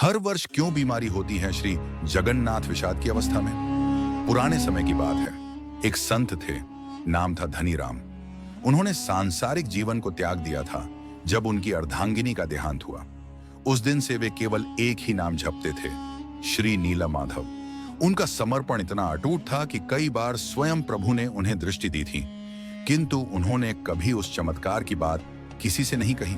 हर वर्ष क्यों बीमारी होती है श्री जगन्नाथ विषाद की अवस्था में? पुराने समय की बात है। एक संत थे, नाम था धनीराम। उन्होंने सांसारिक जीवन को त्याग दिया था जब उनकी अर्धांगिनी का देहांत हुआ। उस दिन से वे केवल एक ही नाम जपते थे, श्री नीला माधव। उनका समर्पण इतना अटूट था कि कई बार स्वयं प्रभु ने उन्हें दृष्टि दी थी, किंतु उन्होंने कभी उस चमत्कार की बात किसी से नहीं कही।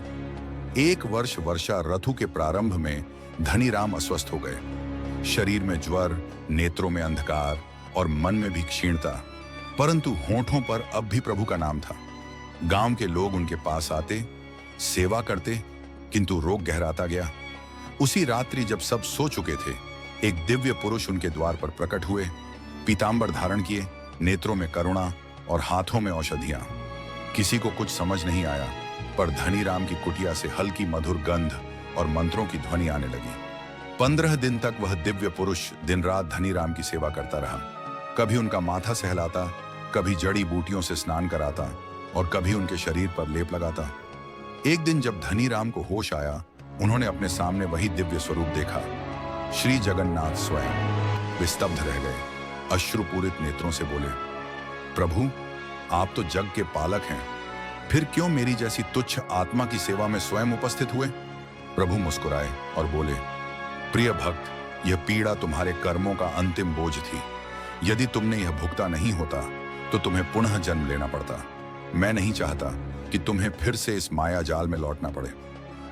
एक वर्ष वर्षा ऋतु के प्रारंभ में धनीराम अस्वस्थ हो गए। शरीर में ज्वर, नेत्रों में अंधकार और मन में भी क्षीणता, परंतु होठों पर अब भी प्रभु का नाम था। गांव के लोग उनके पास आते, सेवा करते, किंतु रोग गहराता गया। उसी रात्रि जब सब सो चुके थे, एक दिव्य पुरुष उनके द्वार पर प्रकट हुए, पीतांबर धारण किए, नेत्रों में करुणा और हाथों में औषधियां। किसी को कुछ समझ नहीं आया, पर धनीराम की कुटिया से हल्की मधुर गंध और मंत्रों की ध्वनि आने लगी। 15 दिन तक वह दिव्य पुरुष दिन रात धनीराम की सेवा करता रहा। कभी उनका माथा सहलाता, कभी जड़ी बूटियों से स्नान कराता और कभी उनके शरीर पर लेप लगाता। एक दिन जब धनीराम को होश आया, उन्होंने अपने सामने वही दिव्य स्वरूप देखा, श्री जगन्नाथ स्वयं। वे स्तब्ध रह गए, अश्रुपूरित नेत्रों से बोले, प्रभु, आप तो जग के पालक हैं, फिर क्यों मेरी जैसी तुच्छ आत्मा की सेवा में स्वयं उपस्थित हुए? प्रभु मुस्कुराए और बोले, प्रिय भक्त, यह पीड़ा तुम्हारे कर्मों का अंतिम बोझ थी। यदि तुमने यह भुगता नहीं होता तो तुम्हें पुनः जन्म लेना पड़ता। मैं नहीं चाहता कि तुम्हें फिर से इस माया जाल में लौटना पड़े।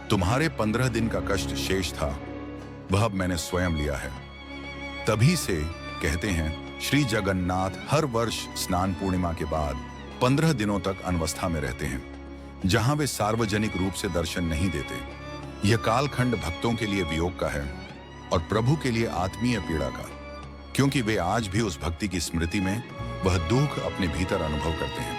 तुम्हारे 15 दिन का कष्ट शेष था, वह अब मैंने स्वयं लिया है। तभी से कहते हैं, श्री जगन्नाथ हर वर्ष स्नान पूर्णिमा के बाद 15 दिनों तक अनवस्था में रहते हैं, जहां वे सार्वजनिक रूप से दर्शन नहीं देते। यह कालखंड भक्तों के लिए वियोग का है और प्रभु के लिए आत्मीय पीड़ा का, क्योंकि वे आज भी उस भक्ति की स्मृति में वह दुख अपने भीतर अनुभव करते हैं।